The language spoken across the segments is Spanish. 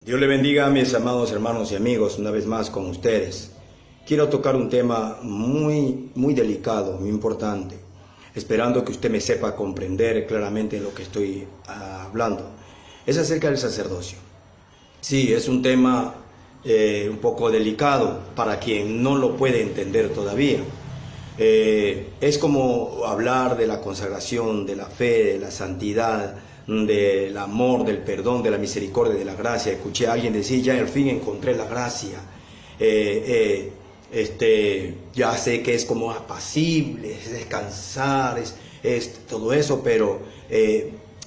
Dios le bendiga a mis amados hermanos y amigos, una vez más con ustedes. Quiero tocar un tema muy delicado, muy importante, esperando que usted me sepa comprender claramente lo que estoy hablando. Es acerca del sacerdocio. Sí, es un tema un poco delicado para quien no lo puede entender todavía. Es como hablar de la consagración, de la fe, de la santidad, del amor, del perdón, de la misericordia, de la gracia. Escuché a alguien decir: ya al fin encontré la gracia. Ya sé que es como apacible, es descansar, es todo eso, pero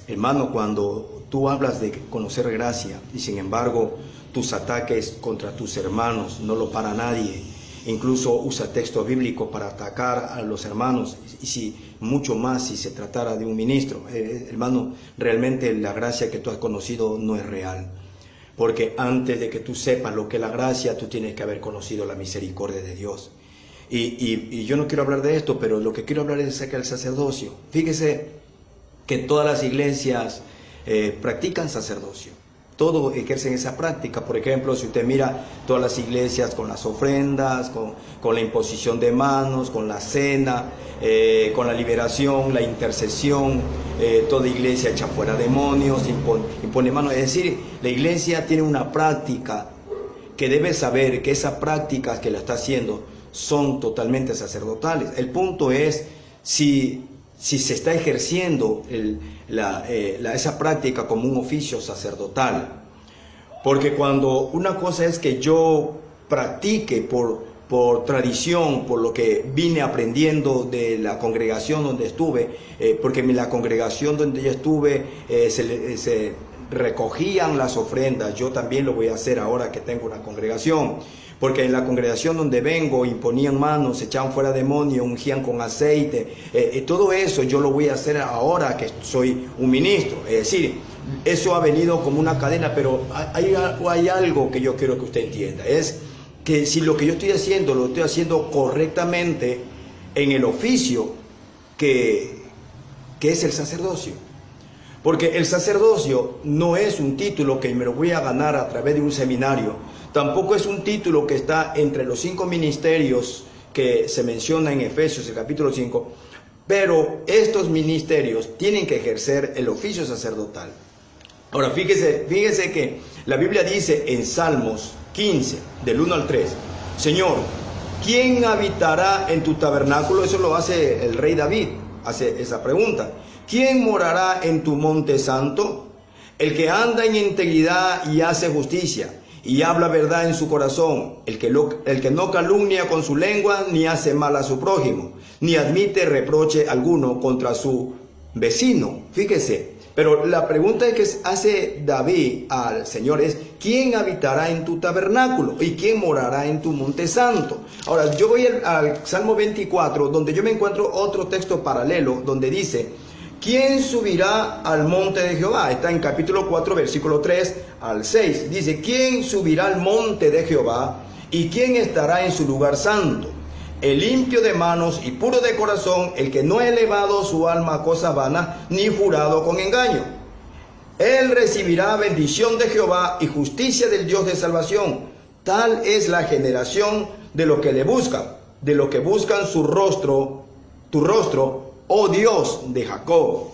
hermano, cuando tú hablas de conocer gracia y sin embargo tus ataques contra tus hermanos no lo para nadie, incluso usa textos bíblicos para atacar a los hermanos, y si mucho más si se tratara de un ministro, hermano, realmente la gracia que tú has conocido no es real, porque antes de que tú sepas lo que es la gracia, tú tienes que haber conocido la misericordia de Dios. Y yo no quiero hablar de esto, pero lo que quiero hablar es acerca del sacerdocio. Fíjese que todas las iglesias practican sacerdocio. Todos ejercen esa práctica. Por ejemplo, si usted mira todas las iglesias con las ofrendas, con la imposición de manos, con la cena, con la liberación, la intercesión, toda iglesia echa fuera demonios, impone manos. Es decir, la iglesia tiene una práctica que debe saber que esas prácticas que la está haciendo son totalmente sacerdotales. El punto es si se está ejerciendo esa práctica como un oficio sacerdotal. Porque cuando una cosa es que yo practique por tradición, por lo que vine aprendiendo de la congregación donde estuve, porque en la congregación donde yo estuve se recogían las ofrendas, yo también lo voy a hacer ahora que tengo una congregación. Porque en la congregación donde vengo imponían manos, echaban fuera demonios, ungían con aceite. Todo eso yo lo voy a hacer ahora que soy un ministro. Es decir, eso ha venido como una cadena, pero hay algo que yo quiero que usted entienda. Es que si lo que yo estoy haciendo, lo estoy haciendo correctamente en el oficio que es el sacerdocio. Porque el sacerdocio no es un título que me lo voy a ganar a través de un seminario. Tampoco es un título que está entre los 5 ministerios que se menciona en Efesios, el capítulo 5. Pero estos ministerios tienen que ejercer el oficio sacerdotal. Ahora, fíjese que la Biblia dice en Salmos 15, del 1 al 3, Señor, ¿quién habitará en tu tabernáculo? Eso lo hace el rey David, hace esa pregunta. ¿Quién morará en tu monte santo? El que anda en integridad y hace justicia, y habla verdad en su corazón, el que no calumnia con su lengua, ni hace mal a su prójimo, ni admite reproche alguno contra su vecino. Fíjese, pero la pregunta que hace David al Señor es: ¿quién habitará en tu tabernáculo? ¿Y quién morará en tu monte santo? Ahora, yo voy al Salmo 24, donde yo me encuentro otro texto paralelo, donde dice: ¿quién subirá al monte de Jehová? Está en capítulo 4, versículo 3 al 6. Dice: ¿quién subirá al monte de Jehová? ¿Y quién estará en su lugar santo? El limpio de manos y puro de corazón, el que no ha elevado su alma a cosas vanas, ni jurado con engaño. Él recibirá bendición de Jehová y justicia del Dios de salvación. Tal es la generación de los que le buscan, de los que buscan tu rostro, oh Dios de Jacob.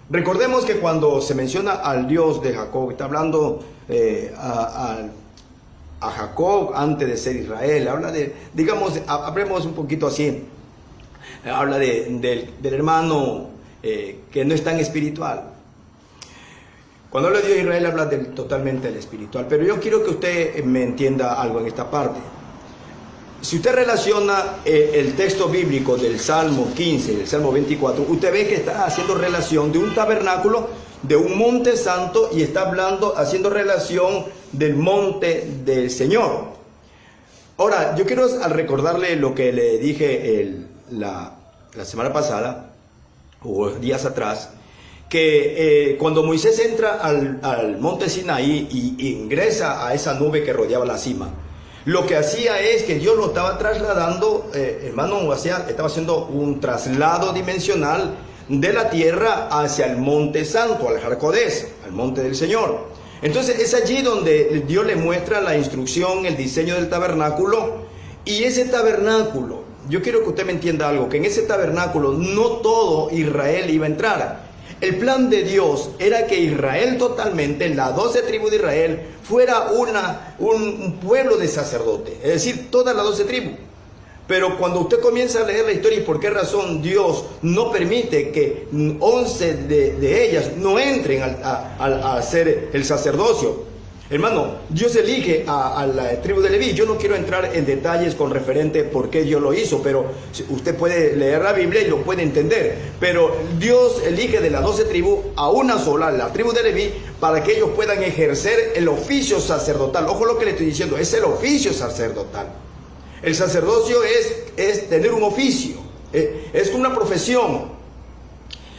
Recordemos que cuando se menciona al Dios de Jacob, está hablando a Jacob antes de ser Israel. Habla de, digamos, hablemos un poquito así, habla del hermano que no es tan espiritual. Cuando habla de Dios de Israel, habla totalmente del espiritual. Pero yo quiero que usted me entienda algo en esta parte. Si usted relaciona el texto bíblico del Salmo 15 y del Salmo 24, usted ve que está haciendo relación de un tabernáculo, de un monte santo, y está haciendo relación del monte del Señor. Ahora, yo quiero recordarle lo que le dije la semana pasada, o días atrás, que cuando Moisés entra al monte Sinaí y ingresa a esa nube que rodeaba la cima, lo que hacía es que Dios lo estaba trasladando, hermano, estaba haciendo un traslado dimensional de la tierra hacia el monte santo, al Jardés, al monte del Señor. Entonces es allí donde Dios le muestra la instrucción, el diseño del tabernáculo. Y ese tabernáculo, yo quiero que usted me entienda algo, que en ese tabernáculo no todo Israel iba a entrar. El plan de Dios era que Israel totalmente, las 12 tribus de Israel, fuera un pueblo de sacerdotes, es decir, todas las 12 tribus. Pero cuando usted comienza a leer la historia y por qué razón Dios no permite que 11 de ellas no entren a hacer el sacerdocio. Hermano, Dios elige a la tribu de Leví. Yo no quiero entrar en detalles con referente a por qué Dios lo hizo, pero usted puede leer la Biblia y lo puede entender. Pero Dios elige de las 12 tribus a una sola, la tribu de Leví, para que ellos puedan ejercer el oficio sacerdotal. Ojo lo que le estoy diciendo, es el oficio sacerdotal. El sacerdocio es tener un oficio, es una profesión,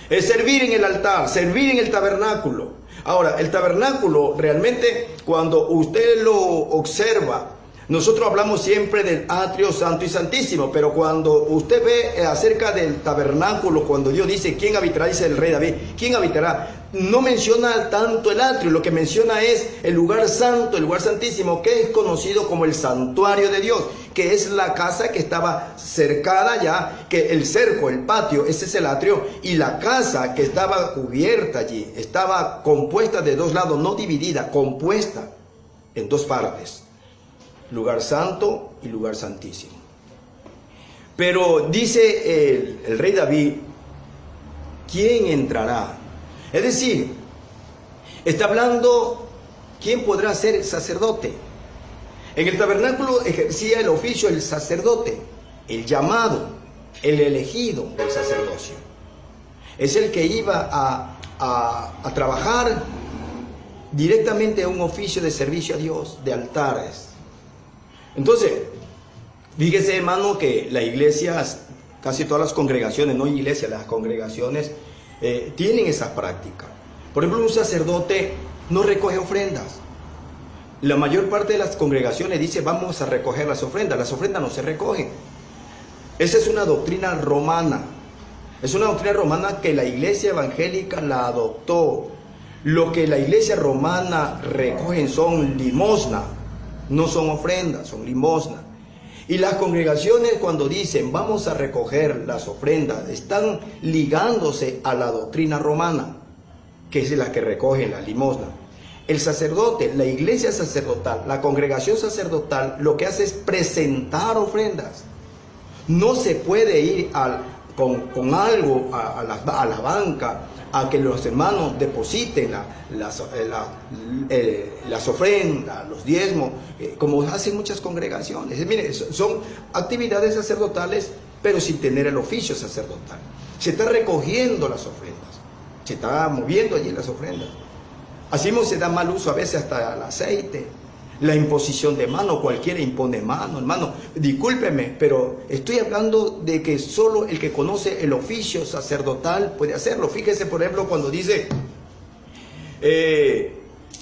es servir en el altar, servir en el tabernáculo. Ahora, el tabernáculo realmente, cuando usted lo observa, nosotros hablamos siempre del atrio santo y santísimo, pero cuando usted ve acerca del tabernáculo, cuando Dios dice quién habitará, dice el rey David, quién habitará, no menciona tanto el atrio, lo que menciona es el lugar santo, el lugar santísimo, que es conocido como el santuario de Dios, que es la casa que estaba cercada ya, que el cerco, el patio, ese es el atrio, y la casa que estaba cubierta allí, estaba compuesta de dos lados, no dividida, compuesta en dos partes. Lugar santo y lugar santísimo. Pero dice el rey David, ¿quién entrará? Es decir, está hablando, ¿quién podrá ser sacerdote? En el tabernáculo ejercía el oficio el sacerdote, el llamado, el elegido del sacerdocio. Es el que iba a trabajar directamente a un oficio de servicio a Dios, de altares. Entonces, fíjese, hermano, que la iglesia, casi todas las congregaciones, no iglesias, las congregaciones tienen esa práctica. Por ejemplo, un sacerdote no recoge ofrendas. La mayor parte de las congregaciones dice vamos a recoger las ofrendas no se recogen. Esa es una doctrina romana. Es una doctrina romana que la iglesia evangélica la adoptó. Lo que la iglesia romana recogen son limosna. No son ofrendas, son limosna. Y las congregaciones cuando dicen vamos a recoger las ofrendas, están ligándose a la doctrina romana, que es la que recoge la limosna. El sacerdote, la iglesia sacerdotal, la congregación sacerdotal, lo que hace es presentar ofrendas. No se puede ir con algo a la banca a que los hermanos depositen las ofrendas, los diezmos, como hacen muchas congregaciones. Mire, son actividades sacerdotales, pero sin tener el oficio sacerdotal. Se está recogiendo las ofrendas, se está moviendo allí las ofrendas. Así se da mal uso a veces hasta el aceite. La imposición de mano, cualquiera impone mano, hermano. Discúlpeme, pero estoy hablando de que solo el que conoce el oficio sacerdotal puede hacerlo. Fíjese, por ejemplo, cuando dice,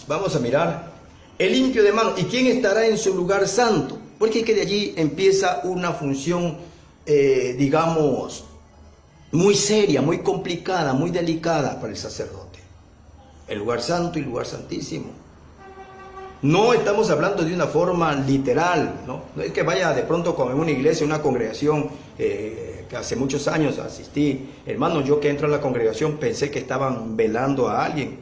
vamos a mirar, el limpio de mano. ¿Y quién estará en su lugar santo? Porque de allí empieza una función, digamos, muy seria, muy complicada, muy delicada para el sacerdote. El lugar santo y el lugar santísimo. No estamos hablando de una forma literal, ¿no? No es que vaya de pronto como en una iglesia, una congregación que hace muchos años asistí. Hermano, yo que entro a la congregación pensé que estaban velando a alguien.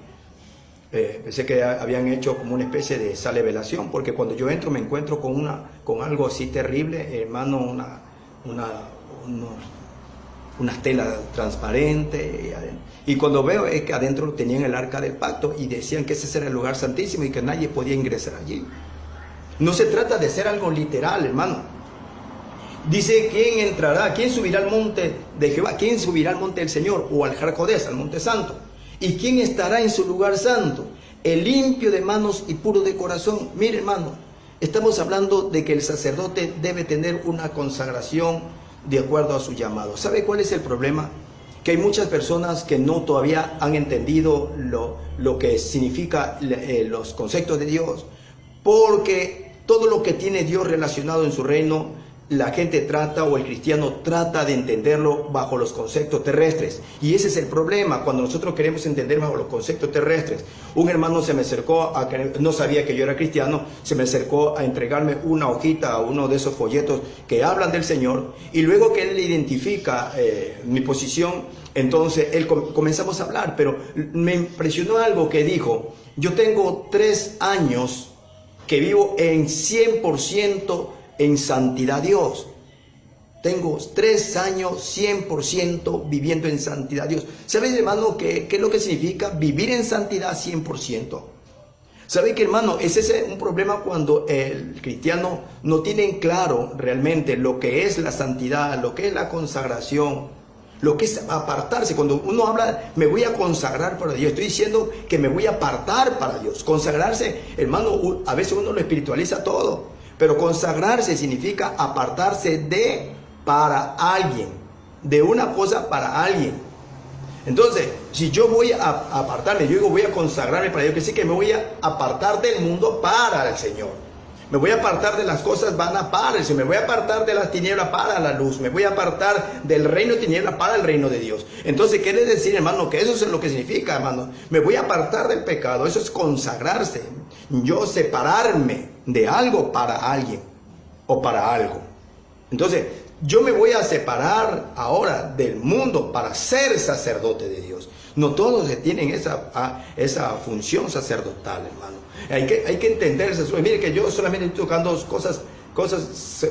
Pensé que habían hecho como una especie de sala de velación, porque cuando yo entro me encuentro con algo así terrible, hermano, una tela transparente. Y cuando veo es que adentro tenían el arca del pacto y decían que ese era el lugar santísimo y que nadie podía ingresar allí. No se trata de ser algo literal, hermano. Dice, ¿quién entrará? ¿Quién subirá al monte de Jehová? ¿Quién subirá al monte del Señor? O al Jarcodés, al monte santo. ¿Y quién estará en su lugar santo? El limpio de manos y puro de corazón. Mire, hermano, estamos hablando de que el sacerdote debe tener una consagración de acuerdo a su llamado. ¿Sabe cuál es el problema? Que hay muchas personas que no todavía han entendido lo que significa los conceptos de Dios, porque todo lo que tiene Dios relacionado en su reino la gente trata, o el cristiano trata de entenderlo bajo los conceptos terrestres. Y ese es el problema cuando nosotros queremos entender bajo los conceptos terrestres. Un hermano se me acercó, no sabía que yo era cristiano, se me acercó a entregarme una hojita, uno de esos folletos que hablan del Señor, y luego que él identifica mi posición, entonces comenzamos a hablar, pero me impresionó algo que dijo. Yo tengo 3 años que vivo en 100% en santidad a Dios. Tengo 3 años 100% viviendo en santidad a Dios. ¿Sabes, hermano, qué es lo que significa vivir en santidad 100%? ¿Sabe que, hermano, ese es un problema cuando el cristiano no tiene claro realmente lo que es la santidad, lo que es la consagración, lo que es apartarse? Cuando uno habla, me voy a consagrar para Dios, estoy diciendo que me voy a apartar para Dios. Consagrarse, hermano, a veces uno lo espiritualiza todo, pero consagrarse significa apartarse para alguien, de una cosa para alguien. Entonces, si yo voy a apartarme, yo digo voy a consagrarme para Dios, que sí que me voy a apartar del mundo para el Señor. Me voy a apartar de las cosas vanas para el Señor. Me voy a apartar de las tinieblas para la luz. Me voy a apartar del reino de tinieblas para el reino de Dios. Entonces, ¿qué quiere decir, hermano? Que eso es lo que significa, hermano. Me voy a apartar del pecado. Eso es consagrarse. Yo separarme de algo para alguien o para algo. Entonces, yo me voy a separar ahora del mundo para ser sacerdote de Dios. No todos tienen esa función sacerdotal, hermano. Hay que entender eso. Mire que yo solamente estoy tocando cosas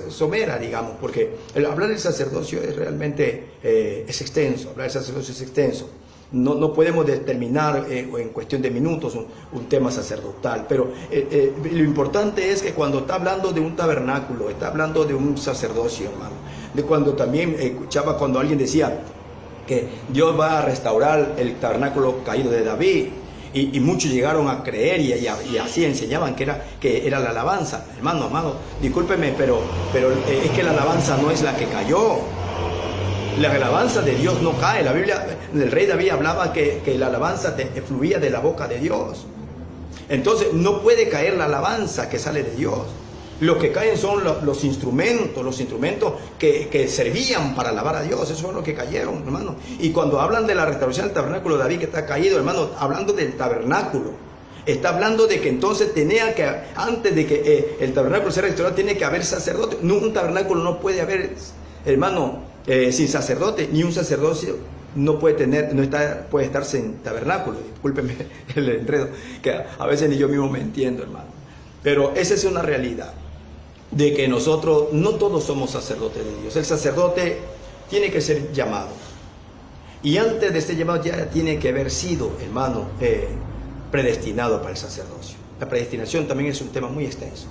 someras, digamos, porque hablar del sacerdocio es realmente es extenso. Hablar del sacerdocio es extenso. No podemos determinar en cuestión de minutos un tema sacerdotal, pero lo importante es que cuando está hablando de un tabernáculo, está hablando de un sacerdocio, hermano. De cuando también escuchaba cuando alguien decía que Dios va a restaurar el tabernáculo caído de David, y muchos llegaron a creer y así enseñaban que era la alabanza. Hermano, discúlpeme, pero es que la alabanza no es la que cayó. La alabanza de Dios no cae. La Biblia, el rey David hablaba que la alabanza fluía de la boca de Dios. Entonces no puede caer la alabanza que sale de Dios. Lo que caen son los instrumentos que servían para alabar a Dios. Eso es lo que cayeron, hermano. Y cuando hablan de la restauración del tabernáculo de David que está caído, hermano, hablando del tabernáculo, está hablando de que entonces antes de que el tabernáculo sea restaurado, tiene que haber sacerdote. Un tabernáculo no puede haber, hermano, sin sacerdote, ni un sacerdocio no puede estar sin tabernáculo. Discúlpeme el enredo, que a veces ni yo mismo me entiendo, hermano. Pero esa es una realidad, de que nosotros no todos somos sacerdotes de Dios. El sacerdote tiene que ser llamado. Y antes de este llamado ya tiene que haber sido, hermano, predestinado para el sacerdocio. La predestinación también es un tema muy extenso.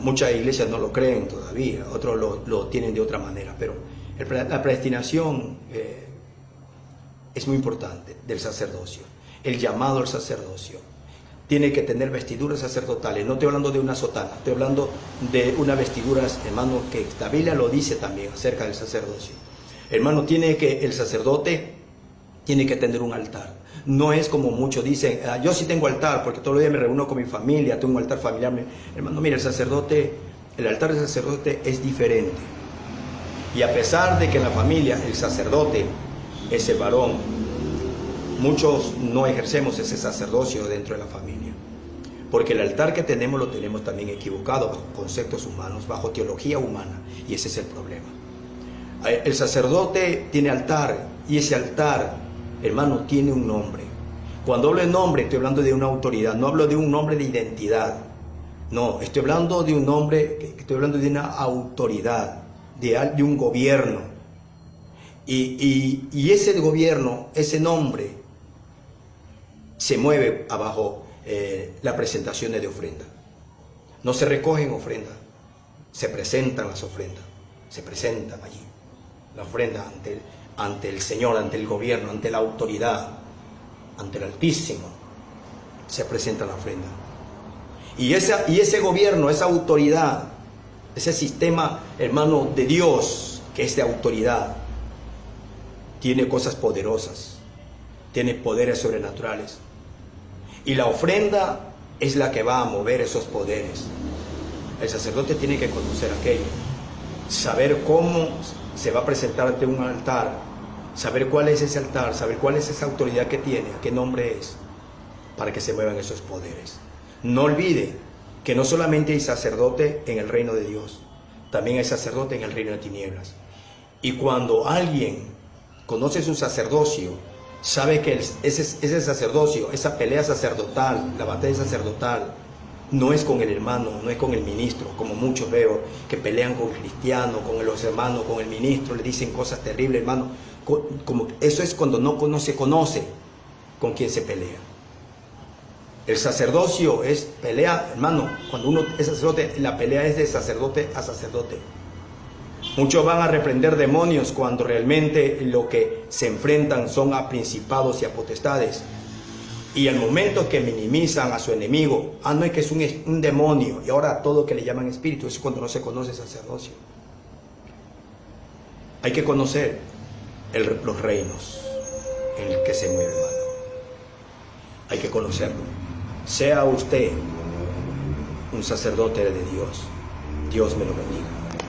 Muchas iglesias no lo creen todavía, otros lo tienen de otra manera, pero la predestinación es muy importante del sacerdocio. El llamado al sacerdocio tiene que tener vestiduras sacerdotales. No estoy hablando de una sotana, estoy hablando de unas vestiduras, hermano, que la Biblia lo dice también acerca del sacerdocio. Hermano, el sacerdote tiene que tener un altar. No es como muchos dicen, yo sí tengo altar, porque todos los días me reúno con mi familia, tengo un altar familiar. Hermano, mira, el altar del sacerdote es diferente. Y a pesar de que en la familia el sacerdote es el varón, muchos no ejercemos ese sacerdocio dentro de la familia. Porque el altar que tenemos lo tenemos también equivocado, bajo conceptos humanos, bajo teología humana. Y ese es el problema. El sacerdote tiene altar, y ese altar, hermano, tiene un nombre. Cuando hablo de nombre, estoy hablando de una autoridad. No hablo de un nombre de identidad. No, estoy hablando de un nombre, estoy hablando de una autoridad, de un gobierno. Y ese gobierno, ese nombre, se mueve abajo las presentaciones de ofrenda. No se recogen ofrendas, se presentan las ofrendas, se presentan allí. La ofrenda ante el Señor, ante el gobierno, ante la autoridad, ante el Altísimo, se presenta la ofrenda. Y ese gobierno, esa autoridad, ese sistema, hermano, de Dios, que es de autoridad, tiene cosas poderosas, tiene poderes sobrenaturales. Y la ofrenda es la que va a mover esos poderes. El sacerdote tiene que conocer aquello. saber cómo se va a presentar ante un altar, saber cuál es ese altar, saber cuál es esa autoridad que tiene, a qué nombre es, para que se muevan esos poderes. No olvide que no solamente hay sacerdote en el reino de Dios, también hay sacerdote en el reino de tinieblas. Y cuando alguien conoce su sacerdocio, sabe que ese sacerdocio, esa pelea sacerdotal, la batalla sacerdotal, no es con el hermano, no es con el ministro, como muchos veo que pelean con cristianos, con los hermanos, con el ministro, le dicen cosas terribles, hermano. Como eso es cuando no se conoce con quién se pelea. El sacerdocio es pelea, hermano. Cuando uno es sacerdote, la pelea es de sacerdote a sacerdote. Muchos van a reprender demonios cuando realmente lo que se enfrentan son a principados y a potestades. Y al momento que minimizan a su enemigo, no es que es un demonio, y ahora todo que le llaman espíritu, eso es cuando no se conoce el sacerdocio. Hay que conocer los reinos en el que se mueve, hermano. Hay que conocerlo. Sea usted un sacerdote de Dios. Dios me lo bendiga.